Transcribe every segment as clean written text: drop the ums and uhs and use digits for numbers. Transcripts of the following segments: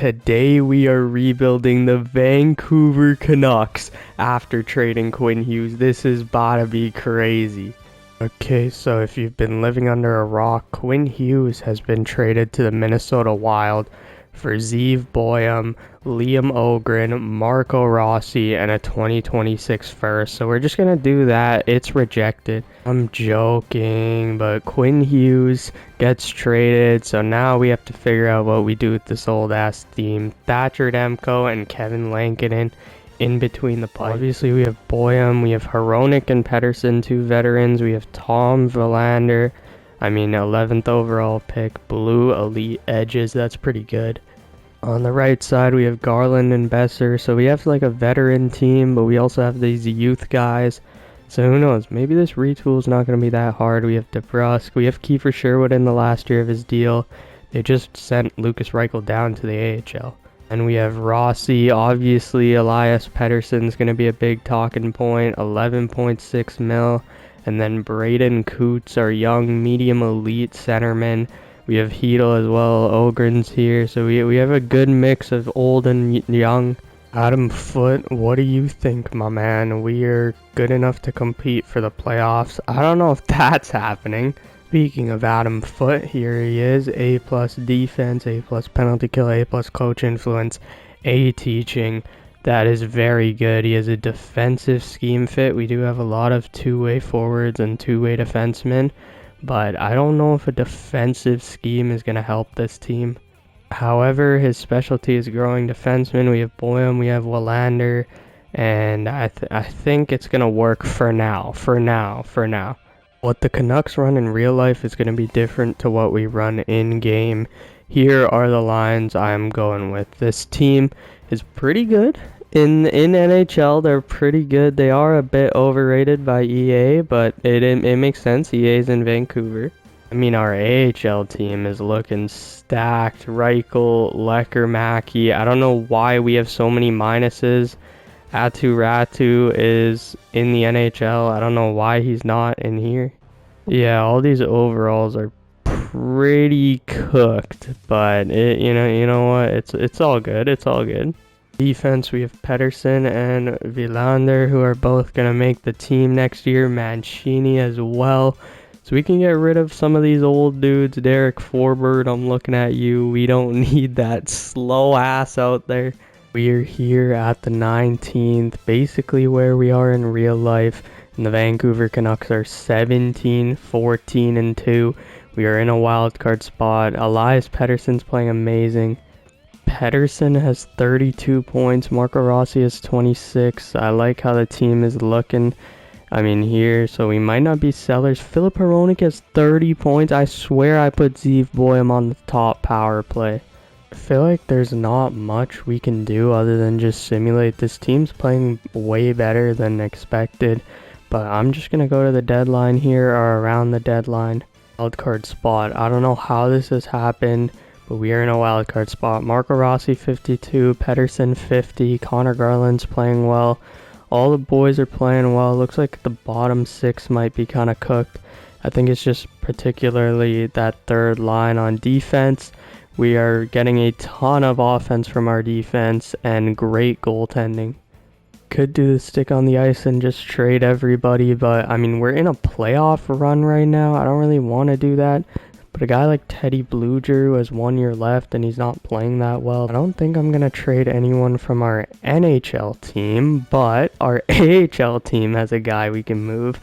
Today we are rebuilding the Vancouver Canucks after trading Quinn Hughes. This is about to be crazy. Okay, so if you've been living under a rock, Quinn Hughes has been traded to the Minnesota Wild for Zeev Boyum, Liam Ogren, Marco Rossi, and a 2026 first. So we're just going to do that. It's rejected. I'm joking, but Quinn Hughes gets traded. So now we have to figure out what we do with this old-ass team. Thatcher Demko and Kevin Lankinen in between the pipes. Obviously, we have Boyum, we have Hronek and Pettersson, two veterans. We have Tom Verlander. 11th overall pick, blue elite edges. That's pretty good. On the right side, we have Garland and Besser. So we have like a veteran team, but we also have these youth guys. So who knows? Maybe this retool is not going to be that hard. We have DeBrusk. We have Kiefer Sherwood in the last year of his deal. They just sent Lucas Reichel down to the AHL. And we have Rossi. Obviously, Elias Pettersson's going to be a big talking point. 11.6 mil. And then Braden Coots, our young medium elite centerman. We have Hedel as well. Ogren's here. So we have a good mix of old and young. Adam Foote, what do you think, my man? We are good enough to compete for the playoffs. I don't know if that's happening. Speaking of Adam Foote, here he is. A+ defense, A+ penalty kill, A+ coach influence, A teaching. That is very good. He has a defensive scheme fit. We do have a lot of two-way forwards and two-way defensemen, but I don't know if a defensive scheme is going to help this team. However, his specialty is growing defensemen. We have Boyum, we have Willander, and I think it's going to work for now. What the Canucks run in real life is going to be different to what we run in-game. Here are the lines I'm going with. This team is pretty good. In NHL, they're pretty good. They are a bit overrated by EA, but it makes sense. EA's in Vancouver. Our AHL team is looking stacked. Reichel, Lecker, Mackey. I don't know why we have so many minuses. Atu Ratu is in the NHL. I don't know why he's not in here. Yeah, all these overalls are pretty cooked, but you know what? It's all good. It's all good. Defense, we have Pettersson and Willander, who are both going to make the team next year. Mancini as well. So we can get rid of some of these old dudes. Derek Forbert, I'm looking at you. We don't need that slow ass out there. We are here at the 19th, basically where we are in real life. And the Vancouver Canucks are 17, 14, and 2. We are in a wild card spot. Elias Pettersson's playing amazing. Pettersson has 32 points. Marco Rossi has 26. I like how the team is looking. Here, so we might not be sellers. Filip Hronek has 30 points. I swear I put Zeev Boyum on the top power play. I feel like there's not much we can do other than just simulate. This team's playing way better than expected, but I'm just going to go to the deadline here, or around the deadline. Wildcard spot. I don't know how this has happened, but we are in a wildcard spot. Marco Rossi 52, Pettersson 50, Connor Garland's playing well. All the boys are playing well. Looks like the bottom six might be kind of cooked. I think it's just particularly that third line on defense. We are getting a ton of offense from our defense and great goaltending. Could do the stick on the ice and just trade everybody, but we're in a playoff run right now. I don't really want to do that. But a guy like Teddy Bluger who has 1 year left and he's not playing that well, I don't think I'm going to trade anyone from our NHL team, but our AHL team has a guy we can move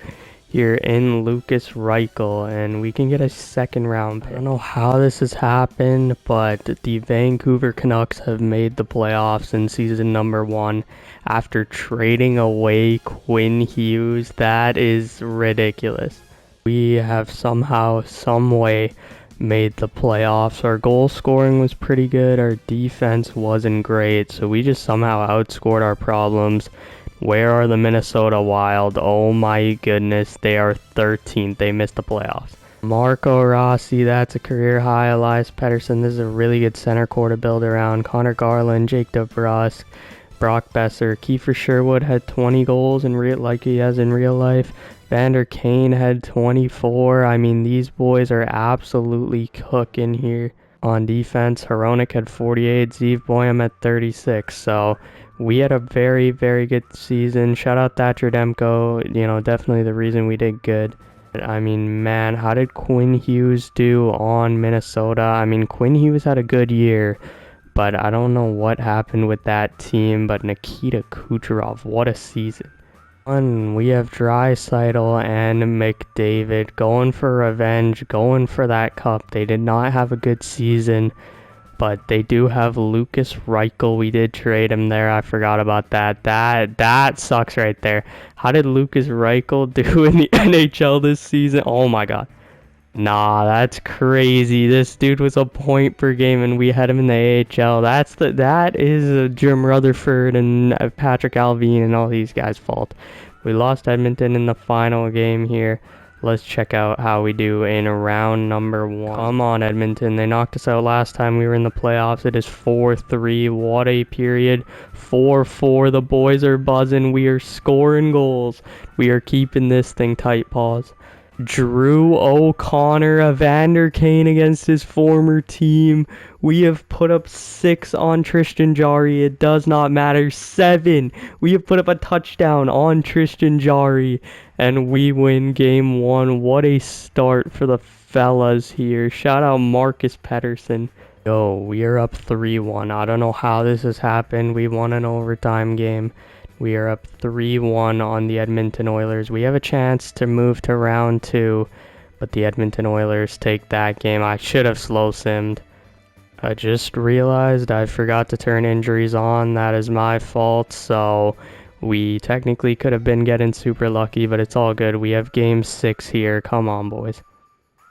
here in Lucas Reichel, and we can get a second round pick. I don't know how this has happened, but the Vancouver Canucks have made the playoffs in season number 1 after trading away Quinn Hughes. That is ridiculous. We have somehow, some way made the playoffs. Our goal scoring was pretty good. Our defense wasn't great, so we just somehow outscored our problems. Where are the Minnesota Wild? Oh my goodness, they are 13th. They missed the playoffs. Marco Rossi, that's a career high. Elias Pettersson, this is a really good center core to build around. Connor Garland, Jake DeBrusk, Brock Besser. Kiefer Sherwood had 20 goals like he has in real life. Vander Kane had 24. These boys are absolutely cooking here. on defense. Hronek had 48, Zeev Boyum at 36. So we had a very, very good season. Shout out Thatcher Demko, you know, definitely the reason we did good. I mean, man, how did Quinn Hughes do on Minnesota? I mean, Quinn Hughes had a good year, but I don't know what happened with that team. But Nikita Kucherov, what a season. We have Draisaitl and McDavid going for revenge, going for that cup. They did not have a good season, but they do have Lucas Reichel. We did trade him there. I forgot about that. That sucks right there. How did Lucas Reichel do in the NHL this season? Oh my god. Nah, that's crazy. This dude was a point per game and we had him in the AHL. That is Jim Rutherford and Patrick Alvin and all these guys' fault. We lost Edmonton in the final game here. Let's check out how we do in round number 1. Come on, Edmonton. They knocked us out last time we were in the playoffs. It is 4-3. What a period. 4-4. The boys are buzzing. We are scoring goals. We are keeping this thing tight, paws. Drew O'Connor, Evander Kane against his former team. We have put up 6 on Tristan Jarry. It does not matter. 7. We have put up a touchdown on Tristan Jarry. And we win game 1. What a start for the fellas here. Shout out Marcus Pettersson. Yo, we are up 3-1. I don't know how this has happened. We won an overtime game. We are up 3-1 on the Edmonton Oilers. We have a chance to move to round 2, but the Edmonton Oilers take that game. I should have slow simmed. I just realized I forgot to turn injuries on. That is my fault, so we technically could have been getting super lucky, but it's all good. We have game 6 here. Come on, boys.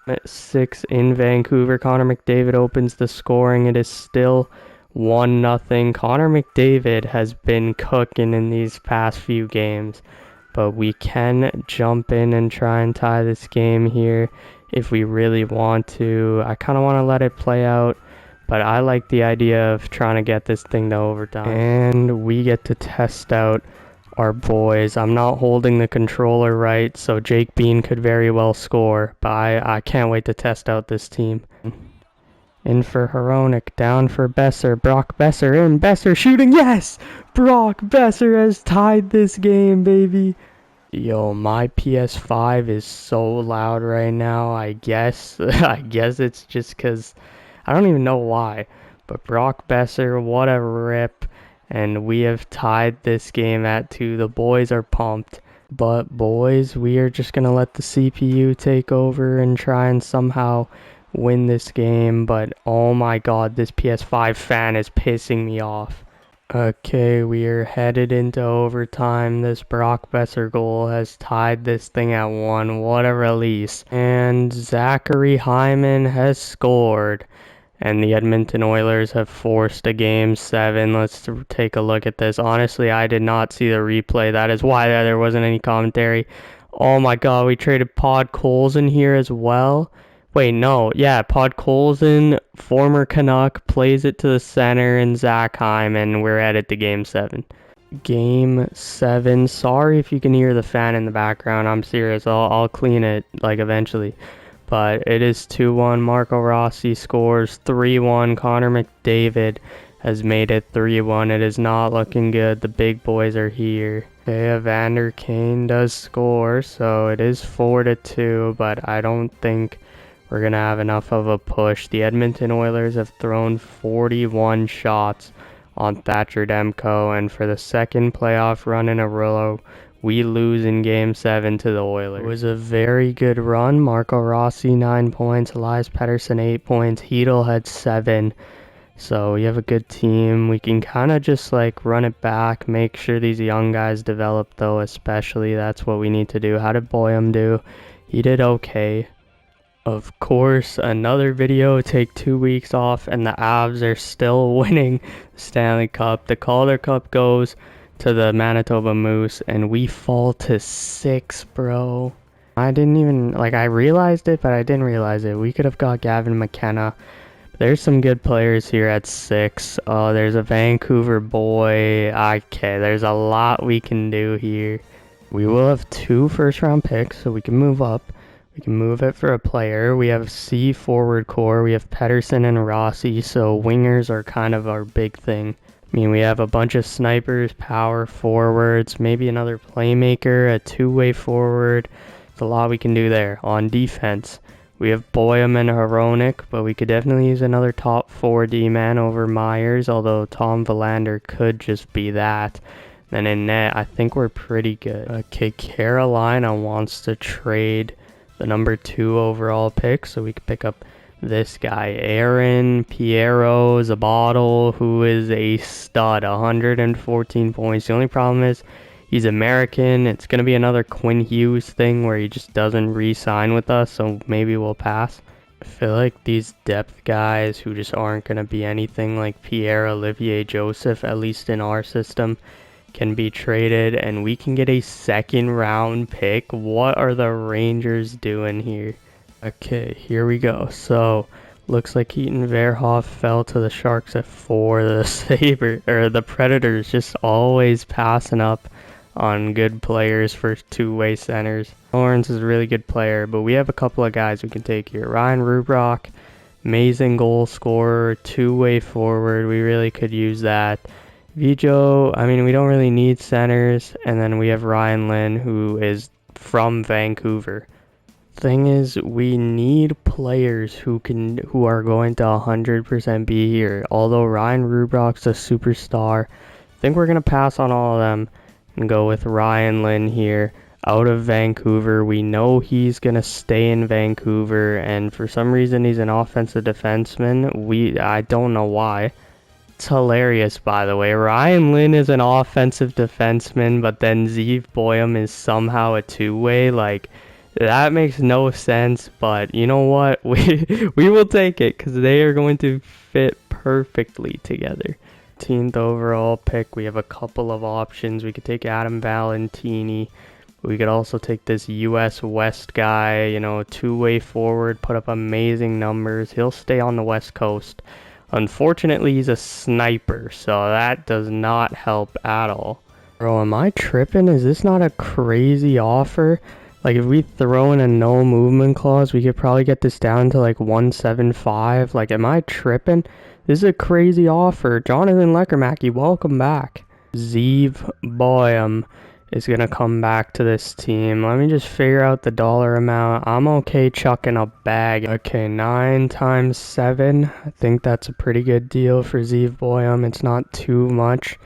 At 6 in Vancouver. Connor McDavid opens the scoring. It is still 1-0. Connor McDavid has been cooking in these past few games, but we can jump in and try and tie this game here if we really want to. I kind of want to let it play out, but I like the idea of trying to get this thing to overtime. And we get to test out our boys. I'm not holding the controller right, so Jake Bean could very well score, but I can't wait to test out this team. In for Hronek, down for Besser, Brock Besser in, Besser shooting, yes! Brock Besser has tied this game, baby. Yo, my PS5 is so loud right now. I guess it's just because I don't even know why. But Brock Besser, what a rip. And we have tied this game at 2. The boys are pumped. But boys, we are just going to let the CPU take over and try and somehow win this game. But oh my god, this PS5 fan is pissing me off. Okay, we are headed into overtime. This Brock Besser goal has tied this thing at 1. What a release. And Zachary Hyman has scored. And the Edmonton Oilers have forced a game 7. Let's take a look at this. Honestly, I did not see the replay. That is why there wasn't any commentary. Oh my god, we traded Podkolzin here as well. Wait, no. Yeah, Podkolzin, former Canuck, plays it to the center, and Zach Hyman. We're headed to game 7. Game 7. Sorry if you can hear the fan in the background. I'm serious. I'll clean it, like, eventually. But it is 2-1. Marco Rossi scores 3-1. Connor McDavid has made it 3-1. It is not looking good. The big boys are here. Okay, Evander Kane does score, so it is 4-2, but I don't think we're going to have enough of a push. The Edmonton Oilers have thrown 41 shots on Thatcher Demko, and for the second playoff run in a row, we lose in Game 7 to the Oilers. It was a very good run. Marco Rossi, 9 points. Elias Pettersson, 8 points. Hedl had 7. So we have a good team. We can kind of just like run it back, make sure these young guys develop, though, especially. That's what we need to do. How did Boyum do? He did okay. Of course, another video, take 2 weeks off, and the Avs are still winning the Stanley Cup. The Calder Cup goes to the Manitoba Moose, and we fall to 6, bro. I didn't even, like, I realized it, but I didn't realize it. We could have got Gavin McKenna. There's some good players here at 6. Oh, there's a Vancouver boy. Okay, there's a lot we can do here. We will have 2 first-round picks, so we can move up. We We can move it for a player. We have C forward core. We have Pettersson and Rossi, so wingers are kind of our big thing. I mean, we have a bunch of snipers, power forwards, maybe another playmaker, a two-way forward. There's a lot we can do there. On defense, we have Boyum and Hronek, but we could definitely use another top 4 D-man over Myers, although Tom Verlander could just be that. Then in net, I think we're pretty good. Okay, Carolina wants to trade the number 2 overall pick, so we could pick up this guy, Aaron Piero Zabato, who is a stud, 114 points. The only problem is he's American. It's going to be another Quinn Hughes thing where he just doesn't re-sign with us, so maybe we'll pass. I feel like these depth guys who just aren't going to be anything like Pierre-Olivier Joseph, at least in our system, can be traded, and we can get a second round pick. What are the Rangers doing here? Okay, here we go. So looks like Keaton Verhoff fell to the Sharks at 4. The Predators just always passing up on good players for two-way centers. Lawrence is a really good player, but we have a couple of guys we can take here. Ryan Rubrock, amazing goal scorer, two-way forward. We really could use that. Vijo, I mean, we don't really need centers. And then we have Ryan Lynn, who is from Vancouver. Thing is, we need players who are going to 100% be here. Although Ryan Rubrock's a superstar, I think we're going to pass on all of them and go with Ryan Lynn here out of Vancouver. We know he's going to stay in Vancouver, and for some reason he's an offensive defenseman. I don't know why. It's hilarious, by the way. Ryan Lynn is an offensive defenseman, but then Zeev Boyum is somehow a two-way. Like, that makes no sense, but you know what? We will take it because they are going to fit perfectly together. 18th overall pick, we have a couple of options. We could take Adam Valentini. We could also take this US West guy, you know, two-way forward, put up amazing numbers. He'll stay on the West Coast. Unfortunately, he's a sniper, so that does not help at all. Bro, am I tripping? Is this not a crazy offer? Like, if we throw in a no movement clause, we could probably get this down to like 175. Like, am I tripping? This is a crazy offer. Jonathan Lekermacki, welcome back. Zeev Boyum is going to come back to this team. Let me just figure out the dollar amount. I'm okay chucking a bag. Okay, 9 times 7. I think that's a pretty good deal for Zeev Boyum. It's not too much,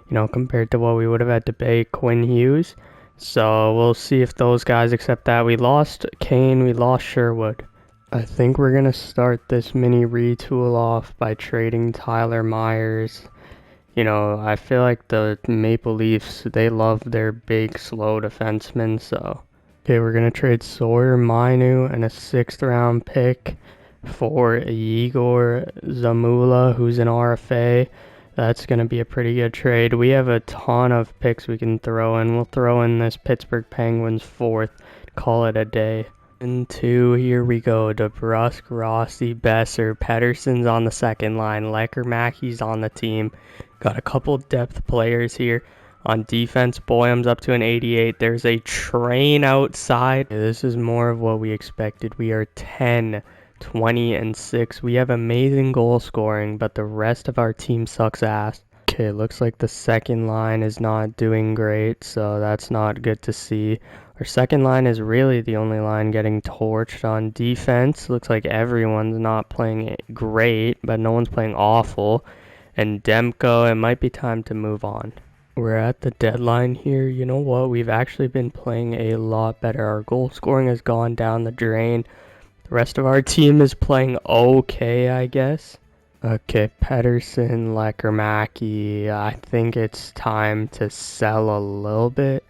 you know, compared to what we would have had to pay Quinn Hughes. So we'll see if those guys accept that. We lost Kane. We lost Sherwood. I think we're going to start this mini retool off by trading Tyler Myers. You know, I feel like the Maple Leafs, they love their big, slow defensemen, so. Okay, we're going to trade Sawyer Mainu and a 6th round pick for Igor Zamula, who's an RFA. That's going to be a pretty good trade. We have a ton of picks we can throw in. We'll throw in this Pittsburgh Penguins 4th, call it a day. And 2, here we go. DeBrusk, Rossi, Besser, Pettersson's on the second line. Lekermacki's on the team. Got a couple depth players here. On defense, Boyum's up to an 88. There's a train outside. This is more of what we expected. We are 10, 20, and 6. We have amazing goal scoring, but the rest of our team sucks ass. Okay, looks like the second line is not doing great, so that's not good to see. Our second line is really the only line getting torched. On defense, looks like everyone's not playing great, but no one's playing awful. And Demko, it might be time to move on. We're at the deadline here. You know what? We've actually been playing a lot better. Our goal scoring has gone down the drain. The rest of our team is playing okay, I guess. Okay, Pettersson, Lekermacki. I think it's time to sell a little bit.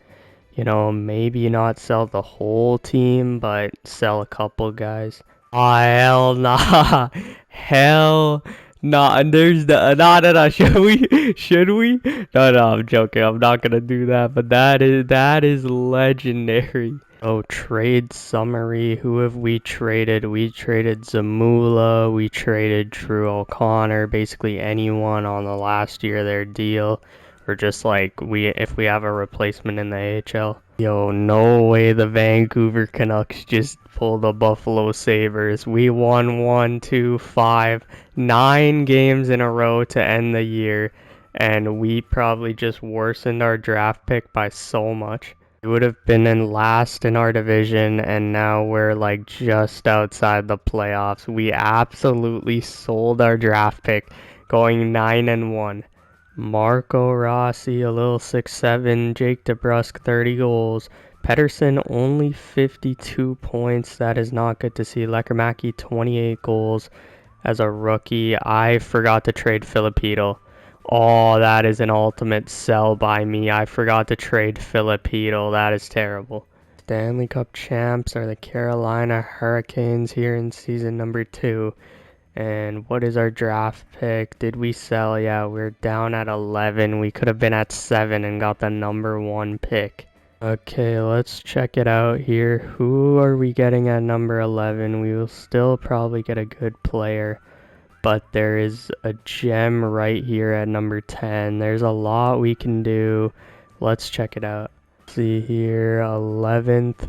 You know, maybe not sell the whole team, but sell a couple guys. Oh, hell nah. Hell nah. There's the no. Should we? No, I'm joking. I'm not gonna do that. But that is legendary. Oh, trade summary. Who have we traded? We traded Zamula. We traded Drew O'Connor. Basically anyone on the last year of their deal. Or just like if we have a replacement in the AHL. Yo, no way the Vancouver Canucks just pulled the Buffalo Sabres. We won 1, 2, 5, 9 games in a row to end the year, and we probably just worsened our draft pick by so much. We would have been in last in our division, and now we're like just outside the playoffs. We absolutely sold our draft pick, going 9-1. Marco Rossi, a little 6'7", Jake DeBrusk, 30 goals. Pettersson, only 52 points. That is not good to see. Lekermacki, 28 goals as a rookie. I forgot to trade Filipino. Oh, that is an ultimate sell by me. I forgot to trade Filipino. That is terrible. Stanley Cup champs are the Carolina Hurricanes here in season number 2. And what is our draft pick? Did we sell? Yeah, we're down at 11. We could have been at 7 and got the number 1 pick. Okay, let's check it out here. Who are we getting at number 11? We will still probably get a good player, but there is a gem right here at number 10. There's a lot we can do. Let's check it out. See here, 11th.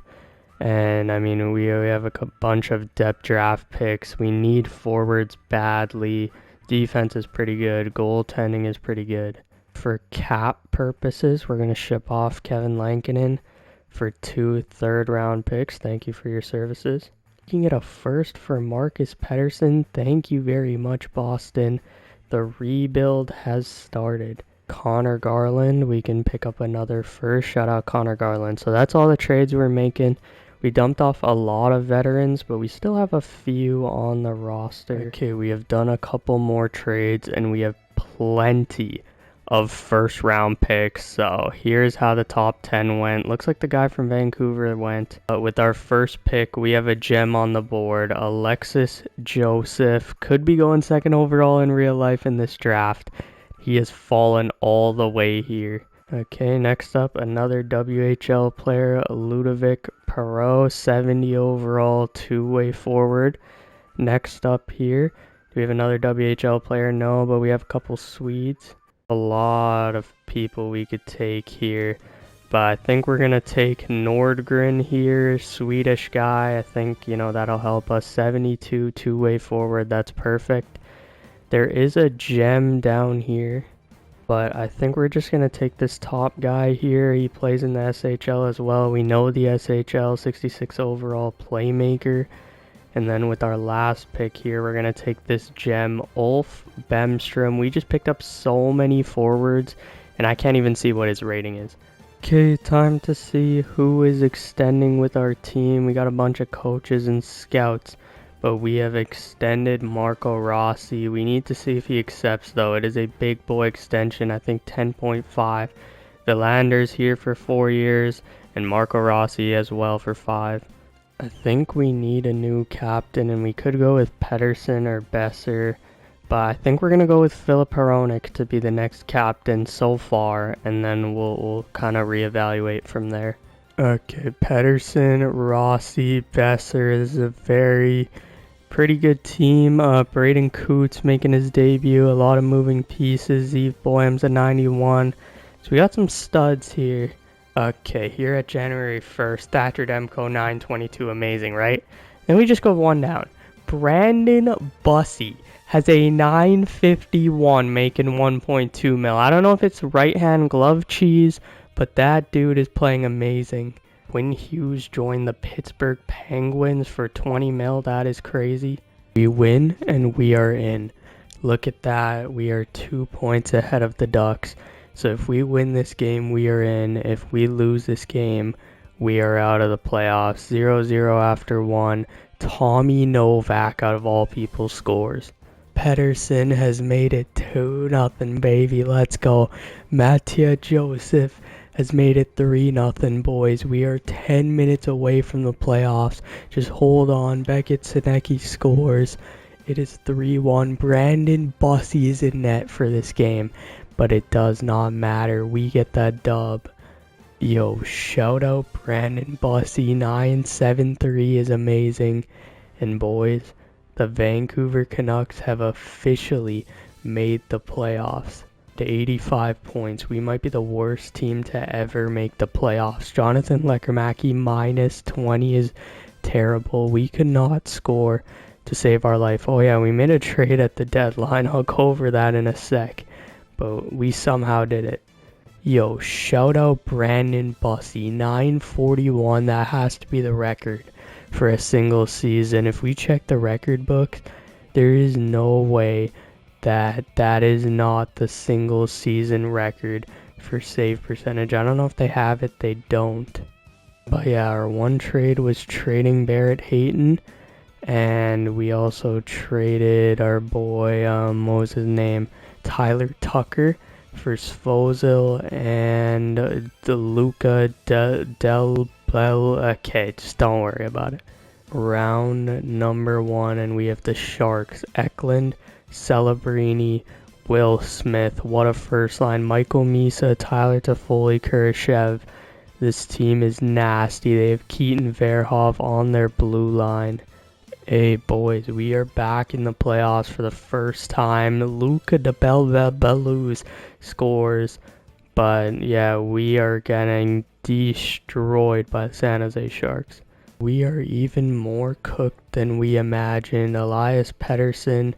And I mean, we have a bunch of depth draft picks. We need forwards badly. Defense is pretty good. Goaltending is pretty good. For cap purposes, we're going to ship off Kevin Lankinen for 2 third-round picks. Thank you for your services. You can get a first for Marcus Pettersson. Thank you very much, Boston. The rebuild has started. Connor Garland, we can pick up another first. Shout out Connor Garland. So that's all the trades we're making. We dumped off a lot of veterans, but we still have a few on the roster. Okay, we have done a couple more trades, and we have plenty of first round picks. So here's how the top 10 went. Looks like the guy from Vancouver went. But with our first pick, we have a gem on the board. Alexis Joseph could be going 2nd overall in real life in this draft. He has fallen all the way here. Okay, next up, another WHL player, Ludovic Perellzy, 70 overall, 2-way forward. Next up here, do we have another WHL player? No, but we have a couple Swedes. A lot of people we could take here, but I think we're going to take Nordgren here, Swedish guy. I think, that'll help us. 72, 2-way forward, that's perfect. There is a gem down here, but I think we're just going to take this top guy here. He plays in the SHL as well. We know the SHL, 66 overall playmaker. And then with our last pick here, we're going to take this gem, Ulf Bemstrom. We just picked up so many forwards, and I can't even see what his rating is. Okay, time to see who is extending with our team. We got a bunch of coaches and scouts, but we have extended Marco Rossi. We need to see if he accepts, though. It is a big boy extension, I think 10.5. Vilander's here for 4 years, and Marco Rossi as well for 5. I think we need a new captain, and we could go with Pettersson or Besser, but I think we're going to go with Filip Hronek to be the next captain so far, and then we'll kind of reevaluate from there. Okay, Pettersson, Rossi, Besser. This is a pretty good team. Braden Coots making his debut. A lot of moving pieces. Eve Boehm's a 91. So we got some studs here. Okay, here at January 1st, Thatcher Demko 922. Amazing, right? Then we just go one down. Brandon Bussey has a 951 making 1.2 mil. I don't know if it's right-hand glove cheese, but that dude is playing amazing. Quinn Hughes joined the Pittsburgh Penguins for 20 mil. That is crazy. We win and we are in. Look at that. We are 2 points ahead of the Ducks. So if we win this game, we are in. If we lose this game, we are out of the playoffs. 0-0 after 1. Tommy Novak, out of all people, scores. Pettersson has made it 2-0, baby. Let's go. Mattia Joseph has made it 3-0, boys. We are 10 minutes away from the playoffs. Just hold on. Beckett Sinecki scores. It is 3-1. Brandon Bussey is in net for this game, but it does not matter. We get that dub. Yo, shout out Brandon Bussey. 973 is amazing. And boys, the Vancouver Canucks have officially made the playoffs. to 85 points. We might be the worst team to ever make the playoffs. Jonathan Lekkerimäki minus 20 is terrible. We could not score to save our life. Oh yeah, we made a trade at the deadline. I'll go over that in a sec. But we somehow did it. Yo, shout out Brandon Bussey, 941. That has to be the record for a single season. If we check the record book, there is no way that is not the single season record for save percentage. I don't know if they have it, they don't. But yeah, our one trade was trading Barrett Hayton, and we also traded our boy, what was his name, Tyler Tucker for Svozil and the Luca Del Bell. Okay, just don't worry about it. Round number 1, and we have the Sharks. Eklund, Celebrini, Will Smith. What a first line. Michael Misa, Tyler Toffoli, Kurashev. This team is nasty. They have Keaton Verhoeven on their blue line. Hey boys, we are back in the playoffs for the first time. Luca de Belus scores. But yeah, we are getting destroyed by the San Jose Sharks. We are even more cooked than we imagined. Elias Pettersson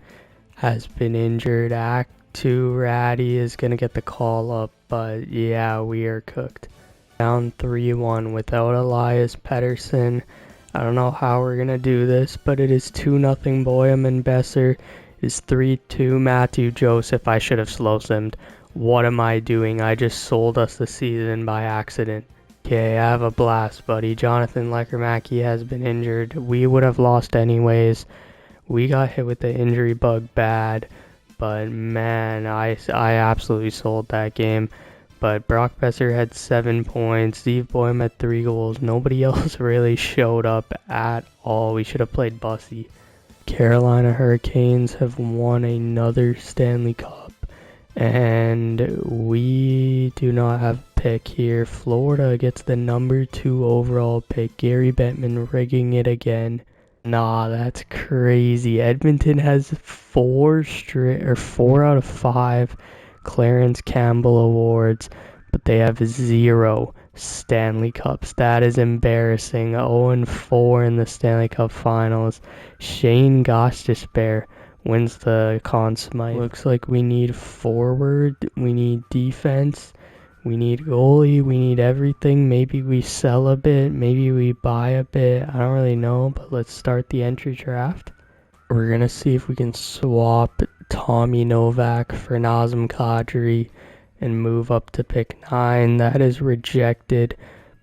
has been injured. Act 2 Ratty is going to get the call up. But yeah, we are cooked. Down 3-1 without Elias Pettersson. I don't know how we're going to do this, but it is 2-0 Boyum and Besser. It is 3-2 Matthew Joseph. I should have slow simmed. What am I doing? I just sold us the season by accident. Okay, I have a blast, buddy. Jonathan Lekkerimäki has been injured. We would have lost anyways. We got hit with the injury bug bad, but man, I absolutely sold that game. But Brock Besser had 7 points. Steve Boyum had 3 goals. Nobody else really showed up at all. We should have played Bussy. Carolina Hurricanes have won another Stanley Cup. And we do not have a pick here. Florida gets the number 2 overall pick. Gary Bettman rigging it again. Nah, that's crazy. Edmonton has 4 out of 5 Clarence Campbell awards, but they have 0 Stanley Cups. That is embarrassing. 0-4 in the Stanley Cup Finals. Shane Gostisbehere wins the Conn Smythe. Looks like we need forward, we need defense, we need goalie, we need everything. Maybe we sell a bit, maybe we buy a bit. I don't really know, but let's start the entry draft. We're going to see if we can swap Tommy Novak for Nazem Kadri and move up to pick 9. That is rejected,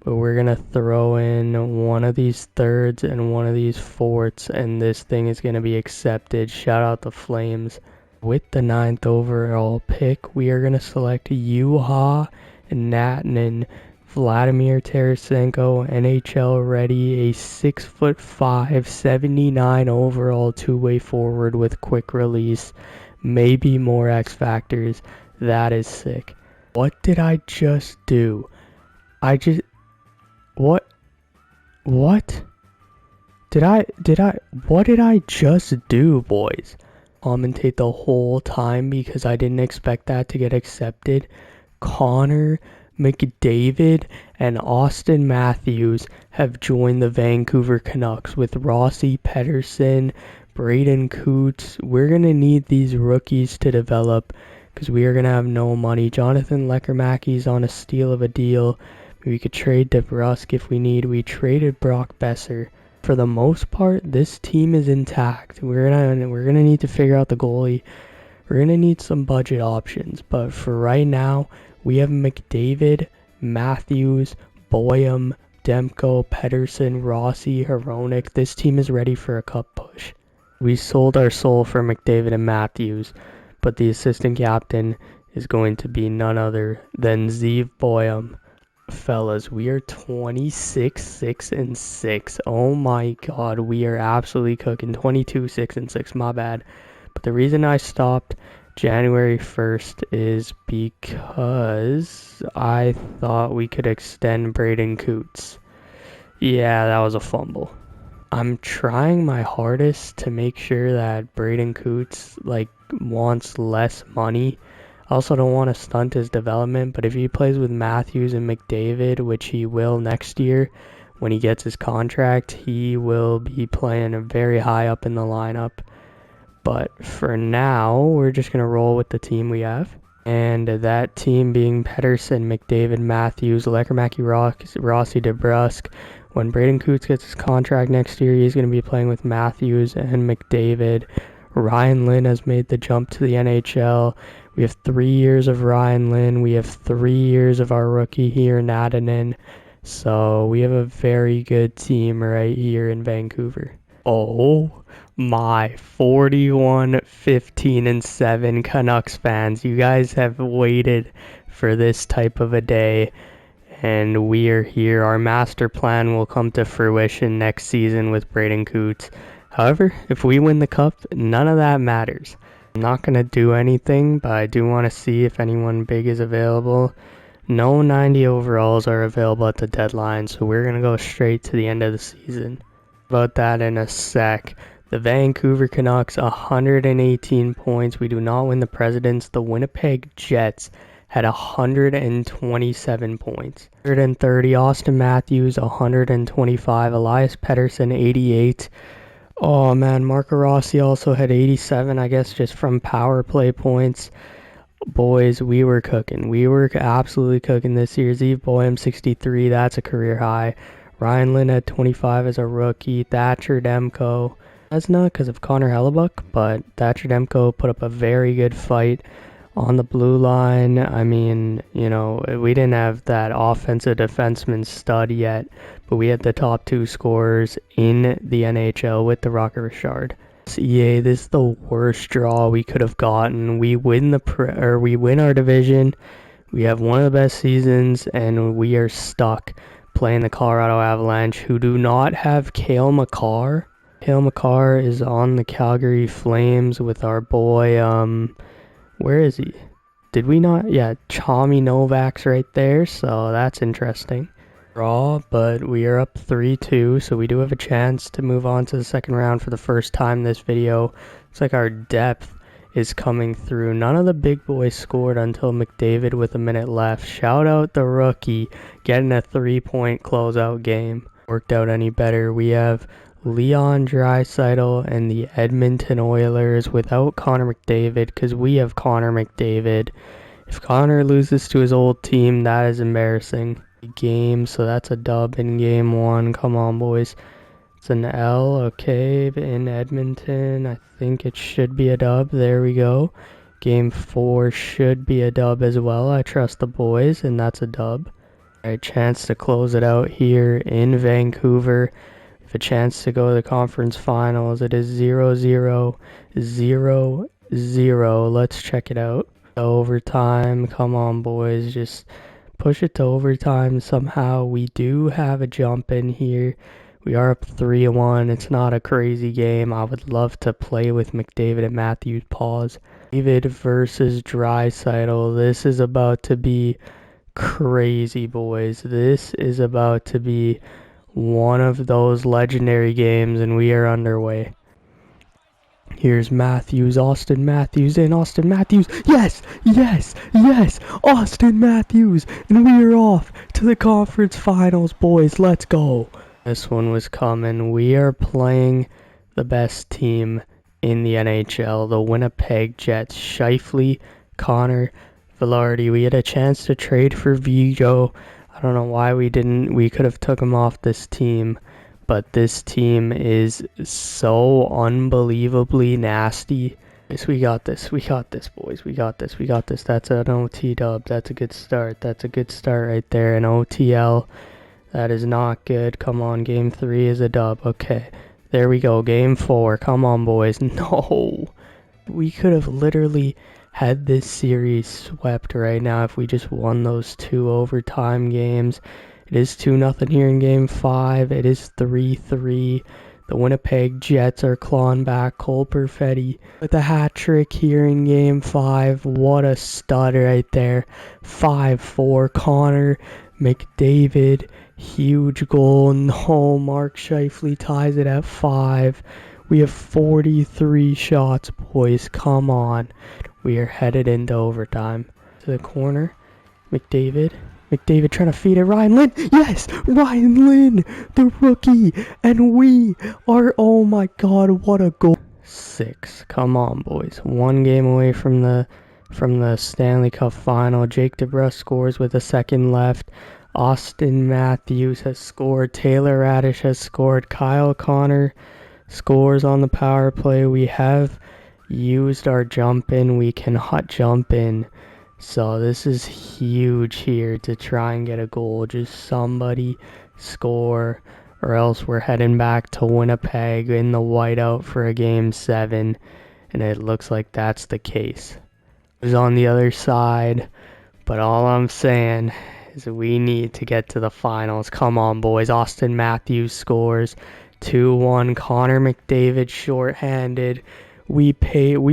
but we're going to throw in one of these thirds and one of these fourths, and this thing is going to be accepted. Shout out the Flames. With the 9th overall pick, we are going to select Juha Natanen, Vladimir Tarasenko, NHL ready, a 6'5", 79 overall 2-way forward with quick release. Maybe more X factors. That is sick. What did I just do? What did I just do, boys? Commentate the whole time because I didn't expect that to get accepted. Connor McDavid and Austin Matthews have joined the Vancouver Canucks with Rossi Pettersson, Braden Coots. We're going to need these rookies to develop because we are going to have no money. Jonathan Lekkerimäki's on a steal of a deal. We could trade DeBrusk if we need. We traded Brock Besser. For the most part, this team is intact. We're gonna need to figure out the goalie. We're going to need some budget options. But for right now, we have McDavid, Matthews, Boyum, Demko, Pettersson, Rossi, Hronek. This team is ready for a cup push. We sold our soul for McDavid and Matthews, but the assistant captain is going to be none other than Zeev Boyum. Fellas, we are 26-6-6. Oh my god, we are absolutely cooking. 22-6-6, my bad. But the reason I stopped January 1st is because I thought we could extend Braden Coots. Yeah, that was a fumble. I'm trying my hardest to make sure that Braden Coots wants less money. I also don't want to stunt his development, but if he plays with Matthews and McDavid, which he will next year when he gets his contract, he will be playing very high up in the lineup. But for now, we're just going to roll with the team we have. And that team being Pettersson, McDavid, Matthews, Lekermacki, Rossi, DeBrusk. When Braden Coots gets his contract next year, he's going to be playing with Matthews and McDavid. Ryan Lynn has made the jump to the NHL. We have 3 years of Ryan Lynn. We have 3 years of our rookie here, Nadanen. So we have a very good team right here in Vancouver. Oh my 41-15-7 Canucks fans. You guys have waited for this type of a day, and we are here. Our master plan will come to fruition next season with Braden Coots. However, if we win the cup, none of that matters. I'm not going to do anything, but I do want to see if anyone big is available. No 90 overalls are available at the deadline, so we're going to go straight to the end of the season. About that in a sec. The Vancouver Canucks, 118 points. We do not win the Presidents. The Winnipeg Jets had 127 points. 130, Austin Matthews, 125. Elias Pettersson, 88. Oh man, Marco Rossi also had 87, I guess just from power play points. Boys, we were cooking. We were absolutely cooking this year. Zeev Boyum, 63. That's a career high. Ryan Lynn had 25 as a rookie. Thatcher Demko. That's not because of Connor Hellebuck, but Thatcher Demko put up a very good fight on the blue line. I mean, you know, we didn't have that offensive defenseman stud yet, but we had the top 2 scorers in the NHL with the Rocket Richard. EA, this is the worst draw we could have gotten. We win we win our division. We have one of the best seasons, and we are stuck playing the Colorado Avalanche, who do not have Cale Makar. Cale Makar is on the Calgary Flames with our boy, where is he? Did we not? Yeah, Chami Novak's right there, so that's interesting. Draw, but we are up 3-2, so we do have a chance to move on to the second round for the first time this video. It's like our depth is coming through. None of the big boys scored until McDavid with a minute left. Shout out the rookie getting a 3-point closeout game. Worked out any better. We have Leon Draisaitl and the Edmonton Oilers without Connor McDavid, because we have Connor McDavid. If Connor loses to his old team, that is embarrassing. Game, so that's a dub in game 1. Come on, boys. It's an L, okay, in Edmonton. I think it should be a dub. There we go. Game 4 should be a dub as well. I trust the boys, and that's a dub. Alright, chance to close it out here in Vancouver. With a chance to go to the conference finals. It is 0-0, 0-0. Let's check it out. Overtime. Come on, boys. Just push it to overtime somehow. We do have a jump in here. We are up 3-1. It's not a crazy game. I would love to play with McDavid and Matthews. Pause. David versus Draisaitl. This is about to be crazy, boys. This is about to be one of those legendary games, and we are underway. Here's Matthews, Austin Matthews, and Austin Matthews. Yes, yes, yes, Austin Matthews. And we are off to the conference finals, boys. Let's go. This one was coming. We are playing the best team in the NHL, the Winnipeg Jets. Scheifele, Connor, Velarde. We had a chance to trade for Vigo. I don't know why we didn't. We could have took him off this team. But this team is so unbelievably nasty. We got this. We got this, boys. We got this. We got this. That's an OT dub. That's a good start. That's a good start right there. An OTL. That is not good. Come on. Game 3 is a dub. Okay. There we go. Game 4. Come on, boys. No. We could have literally had this series swept right now if we just won those 2 overtime games. It is 2-0 here in Game 5. It is 3-3. The Winnipeg Jets are clawing back. Cole Perfetti with a hat trick here in Game 5. What a stud right there. 5-4. Connor McDavid. Huge goal. No, Mark Scheifele ties it at 5. We have 43 shots, boys. Come on. We are headed into overtime. To the corner. McDavid trying to feed it. Ryan Lynn. Yes! Ryan Lynn! The rookie! And we are... Oh my god, what a goal. 6. Come on, boys. 1 game away from the Stanley Cup final. Jake DeBrusk scores with a second left. Austin Matthews has scored. Taylor Radish has scored. Kyle Connor scores on the power play. We have used our jump in. We cannot jump in. So this is huge here to try and get a goal. Just somebody score, or else we're heading back to Winnipeg in the whiteout for a game 7. And it looks like that's the case. It was on the other side. But all I'm saying is we need to get to the finals. Come on, boys. Austin Matthews scores. 2-1. Connor McDavid shorthanded. We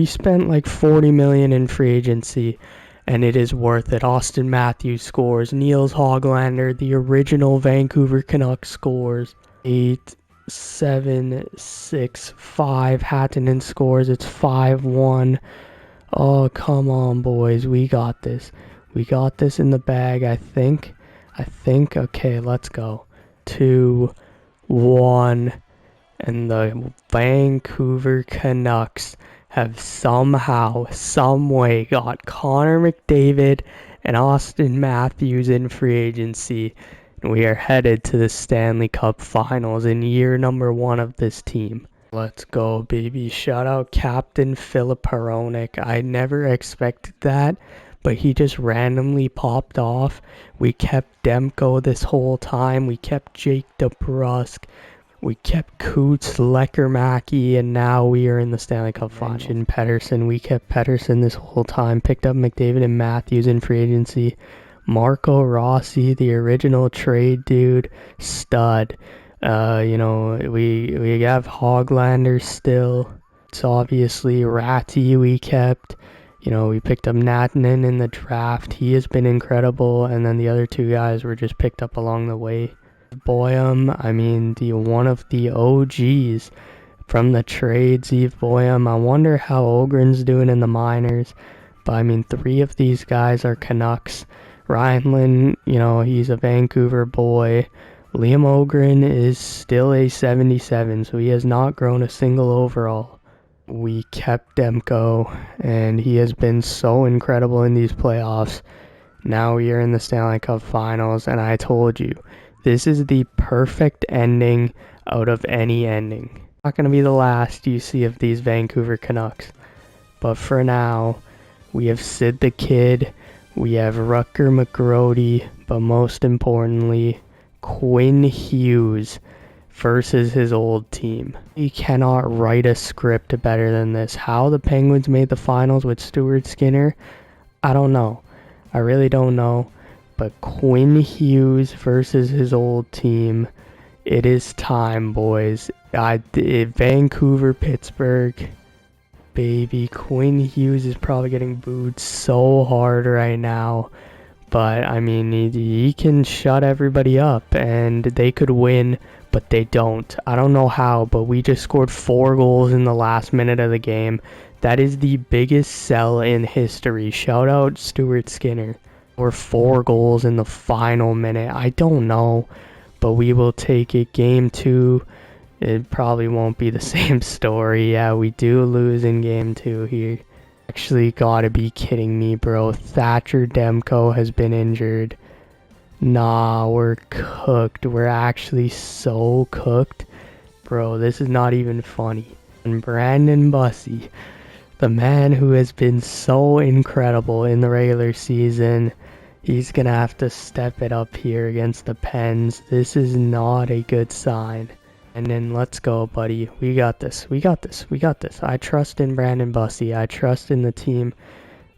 spent like $40 million in free agency, and it is worth it. Austin Matthews scores. Niels Hoglander, the original Vancouver Canucks, scores. 8, 7, 6, 5. Hattinen scores. It's 5-1. Oh, come on, boys. We got this. We got this in the bag, I think. Okay, let's go. 2, 1. And the Vancouver Canucks have somehow, someway got Connor McDavid and Austin Matthews in free agency. And we are headed to the Stanley Cup Finals in year number 1 of this team. Let's go, baby. Shout out Captain Philip Hronek. I never expected that, but he just randomly popped off. We kept Demko this whole time. We kept Jake DeBrusk. We kept Coots, Leckermacky, and now we are in the Stanley Cup Finals. And Pettersson, we kept Pettersson this whole time. Picked up McDavid and Matthews in free agency. Marco Rossi, the original trade dude, stud. We have Hoglander still. It's obviously Ratty we kept. We picked up Nattinen in the draft. He has been incredible. And then the other 2 guys were just picked up along the way. Boyum, one of the OGs from the trade, Zeev Boyum. I wonder how Ogren's doing in the minors. But 3 of these guys are Canucks. Ryan Lynn, he's a Vancouver boy. Liam Ogren is still a 77, so he has not grown a single overall. We kept Demko, and he has been so incredible in these playoffs. Now we are in the Stanley Cup Finals, and I told you, this is the perfect ending out of any ending. Not going to be the last you see of these Vancouver Canucks. But for now, we have Sid the Kid, we have Rutger McGrody, but most importantly, Quinn Hughes versus his old team. He cannot write a script better than this. How the Penguins made the finals with Stuart Skinner, I don't know. I really don't know. But Quinn Hughes versus his old team. It is time, boys. Vancouver, Pittsburgh. Baby, Quinn Hughes is probably getting booed so hard right now. But, he can shut everybody up, and they could win, but they don't. I don't know how, but we just scored 4 goals in the last minute of the game. That is the biggest sell in history. Shout out Stuart Skinner. Or 4 goals in the final minute. I don't know, but we will take it. Game 2, it probably won't be the same story. Yeah, we do lose in game 2 here. Actually, gotta be kidding me, bro. Thatcher Demko has been injured. Nah, we're cooked. We're actually so cooked. Bro, this is not even funny. And Brandon Bussey, the man who has been so incredible in the regular season, he's gonna have to step it up here against the Pens. This is not a good sign. And then let's go, buddy. We got this. I trust in Brandon Bussey. I trust in the team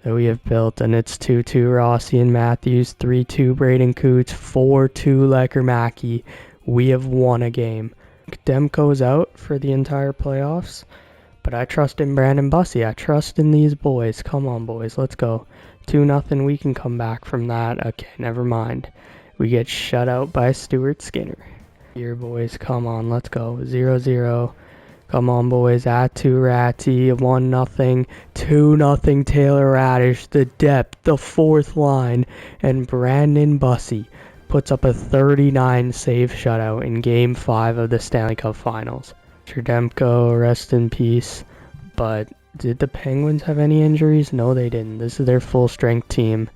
that we have built. And it's 2-2 Rossi and Matthews, 3-2 Braden Coots, 4-2 Leckermacky. We have won a game. Demko's out for the entire playoffs. But I trust in Brandon Bussey. I trust in these boys. Come on, boys. Let's go. 2-0. We can come back from that. Okay, never mind. We get shut out by Stuart Skinner. Here, boys. Come on. Let's go. 0-0. Come on, boys. At 2 Ratty. 1-0. 2-0 Taylor Radish. The depth. The fourth line. And Brandon Bussey puts up a 39 save shutout in Game 5 of the Stanley Cup Finals. Tredemko, rest in peace. But did the Penguins have any injuries? No, they didn't. This is their full-strength team.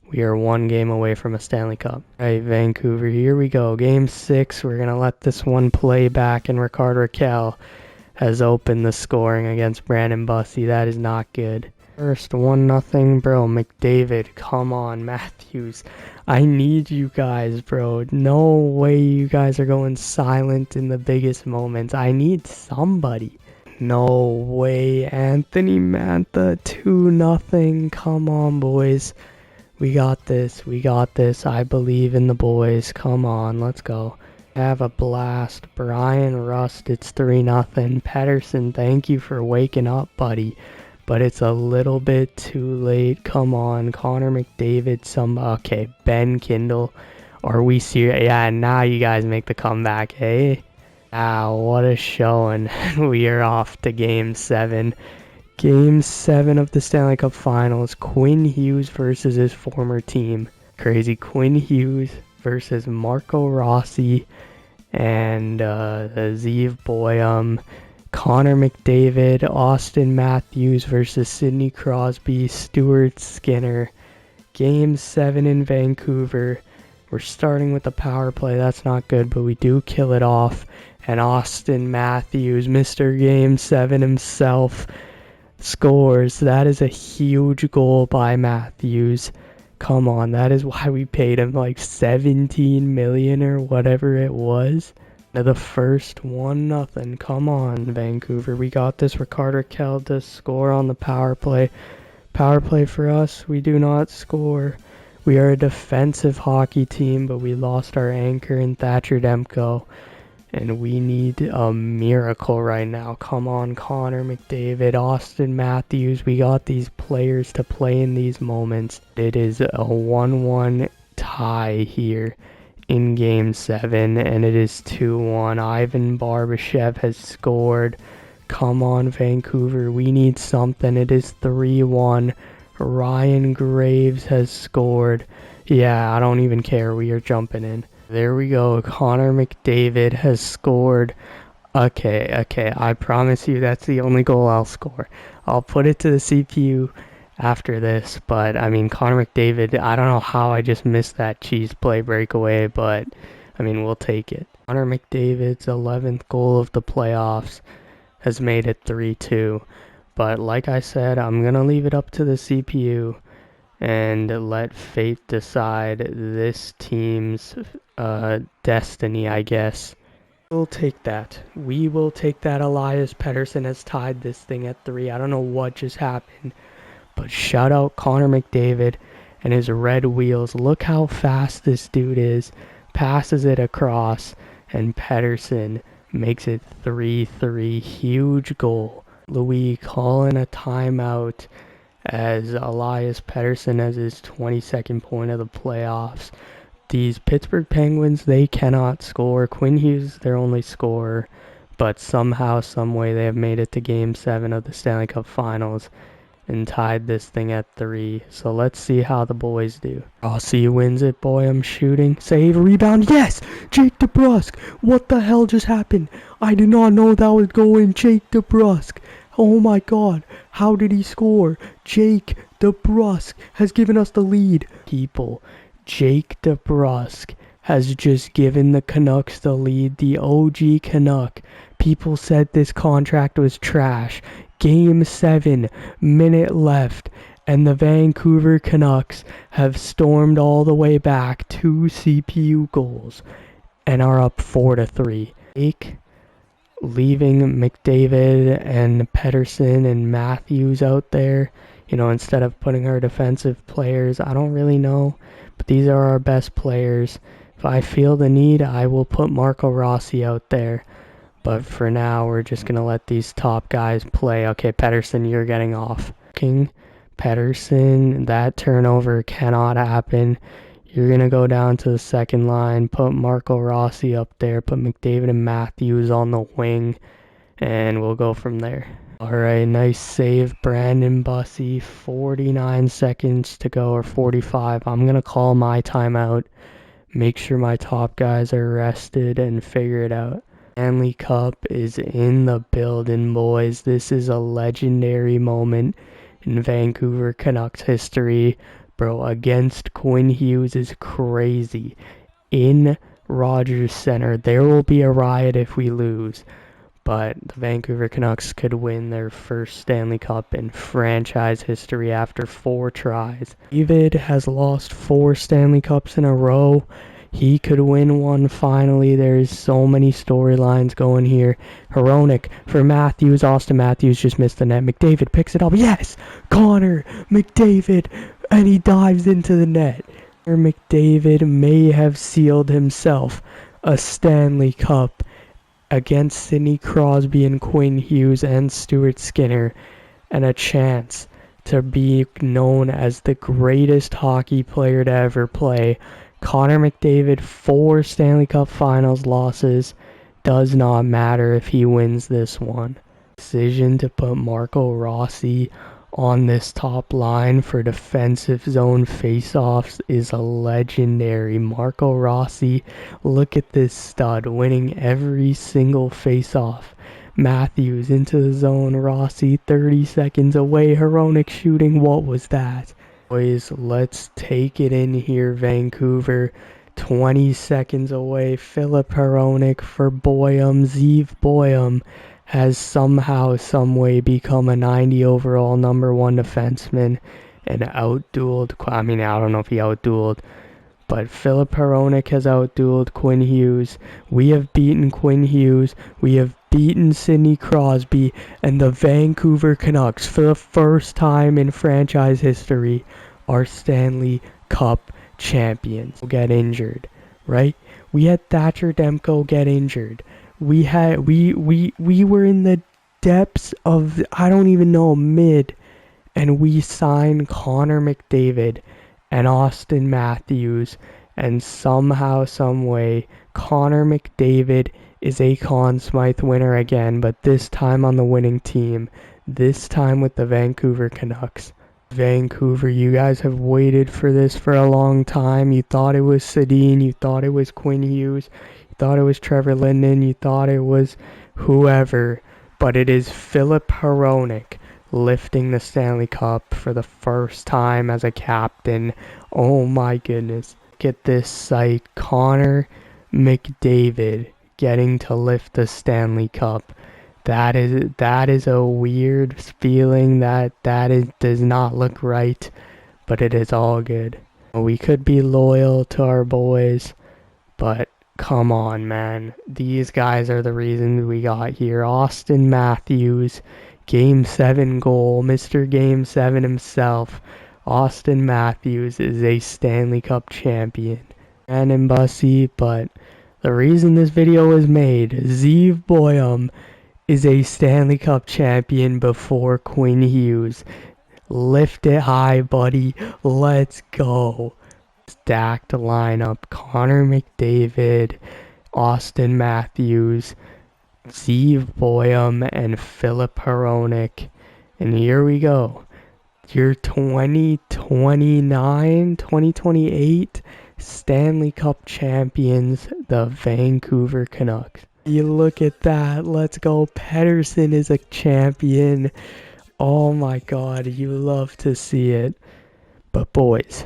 We are 1 game away from a Stanley Cup. Alright, Vancouver, here we go. Game 6, we're going to let this one play back, and Rickard Rakell has opened the scoring against Brandon Bussey. That is not good. First, 1-0, bro. McDavid, come on. Matthews, I need you guys, bro. No way you guys are going silent in the biggest moments. I need somebody. No way. Anthony Mantha, 2-0. Come on, boys. We got this. We got this. I believe in the boys. Come on, let's go. Have a blast. Brian Rust, it's 3-0. Pettersson, thank you for waking up, buddy. But it's a little bit too late. Come on. Connor McDavid, okay, Ben Kindle. Are we serious? Yeah, now you guys make the comeback, hey? Wow, what a showing. We are off to Game 7. Game 7 of the Stanley Cup Finals. Quinn Hughes versus his former team. Crazy. Quinn Hughes versus Marco Rossi and Zeev Boyum. Connor McDavid, Austin Matthews versus Sidney Crosby, Stuart Skinner. Game 7 in Vancouver. We're starting with the power play. That's not good, but we do kill it off. And Austin Matthews, Mr. Game 7 himself, scores. That is a huge goal by Matthews. Come on, that is why we paid him like $17 million or whatever it was. The first 1-0. Come on, Vancouver. We got this. Rickard Rakell to score on the power play. Power play for us. We do not score. We are a defensive hockey team, but we lost our anchor in Thatcher Demko. And we need a miracle right now. Come on, Connor McDavid, Austin Matthews. We got these players to play in these moments. It is a 1-1 tie here in Game 7, and it is 2-1. Ivan Barbashev has scored. Come on, Vancouver. We need something. It is 3-1. Ryan Graves has scored. Yeah, I don't even care. We are jumping in. There we go. Connor McDavid has scored. Okay. I promise you that's the only goal I'll score. I'll put it to the CPU after this, but I mean, Connor McDavid, I don't know how I just missed that cheese play breakaway, but I mean, we'll take it. Connor McDavid's 11th goal of the playoffs has made it 3-2. But like I said, I'm going to leave it up to the CPU and let fate decide this team's destiny, I guess. We'll take that. We will take that. Elias Pettersson has tied this thing at 3. I don't know what just happened, but shout out Connor McDavid and his red wheels. Look how fast this dude is. Passes it across, and Pettersson makes it 3-3. Huge goal. Louis calling a timeout as Elias Pettersson has his 22nd point of the playoffs. These Pittsburgh Penguins, they cannot score. Quinn Hughes, their only scorer, but somehow, someway, they have made it to Game 7 of the Stanley Cup Finals and tied this thing at 3. So let's see how the boys do. Rossi wins it, boy. I'm shooting. Save, rebound. Yes! Jake DeBrusk. What the hell just happened? I did not know that was going. Jake DeBrusk. Oh my god. How did he score? Jake DeBrusk has given us the lead. People, Jake DeBrusk has just given the Canucks the lead. The OG Canuck. People said this contract was trash. Game 7, minute left, and the Vancouver Canucks have stormed all the way back 2 CPU goals and are up 4-3. Leaving McDavid and Pettersson and Matthews out there, you know, instead of putting our defensive players. I don't really know, but these are our best players. If I feel the need, I will put Marco Rossi out there. But for now, we're just going to let these top guys play. Okay, Pettersson, you're getting off. King, Pettersson, that turnover cannot happen. You're going to go down to the second line, put Marco Rossi up there, put McDavid and Matthews on the wing, and we'll go from there. Alright, nice save, Brandon Bussey. 49 seconds to go, or 45. I'm going to call my timeout. Make sure my top guys are rested and figure it out. Stanley Cup is in the building, boys. This is a legendary moment in Vancouver Canucks history. Bro, against Quinn Hughes is crazy. In Rogers Center, there will be a riot if we lose. But the Vancouver Canucks could win their first Stanley Cup in franchise history after 4 tries. David has lost 4 Stanley Cups in a row. He could win one finally. There's so many storylines going here. Hronek for Matthews. Austin Matthews just missed the net. McDavid picks it up. Yes! Connor McDavid! And he dives into the net. McDavid may have sealed himself a Stanley Cup against Sidney Crosby and Quinn Hughes and Stuart Skinner, and a chance to be known as the greatest hockey player to ever play. Connor McDavid, 4 Stanley Cup Finals losses. Does not matter if he wins this one. Decision to put Marco Rossi on this top line for defensive zone faceoffs is a legendary. Marco Rossi, look at this stud, winning every single faceoff. Matthews into the zone, Rossi 30 seconds away, Hronek shooting, what was that? Boys, let's take it in here, Vancouver. 20 seconds away, Filip Hronek for Boyum. Zeev Boyum has somehow, someway become a 90 overall #1 defenseman and outdueled, I don't know if he outdueled, but Filip Hronek has outdueled Quinn Hughes. We have beaten Quinn Hughes. We have beaten Sidney Crosby, and the Vancouver Canucks, for the first time in franchise history, are Stanley Cup champions. Get injured, right? We had Thatcher Demko get injured. We were in the depths of, I don't even know, mid, and we signed Connor McDavid and Austin Matthews, and somehow, someway, Connor McDavid is a Conn Smythe winner again, but this time on the winning team, this time with the Vancouver Canucks. Vancouver, you guys have waited for this for a long time. You thought it was Sedin, you thought it was Quinn Hughes, you thought it was Trevor Linden, you thought it was whoever, but it is Filip Hronek lifting the Stanley Cup for the first time as a captain. Oh my goodness. Get this sight, Connor McDavid getting to lift the Stanley Cup. That is a weird feeling. That does not look right, but it is all good. We could be loyal to our boys, but come on, man. These guys are the reason we got here. Austin Matthews, Game 7 goal, Mr. Game 7 himself. Austin Matthews is a Stanley Cup champion. Brandon Bussey, but the reason this video was made, Zeev Boyum is a Stanley Cup champion before Quinn Hughes. Lift it high, buddy. Let's go. Stacked lineup. Connor McDavid, Austin Matthews, Zeev Boyum, and Filip Hronek. And here we go. Your 2028 Stanley Cup champions, the Vancouver Canucks. You look at that. Let's go. Pettersson is a champion. Oh my god, you love to see it. But boys,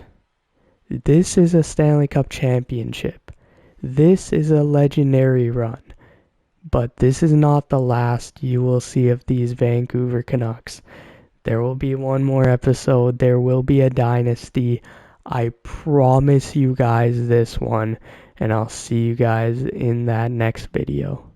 this is a Stanley Cup championship. This is a legendary run. But this is not the last you will see of these Vancouver Canucks. There will be one more episode. There will be a dynasty. I promise you guys this one. And I'll see you guys in that next video.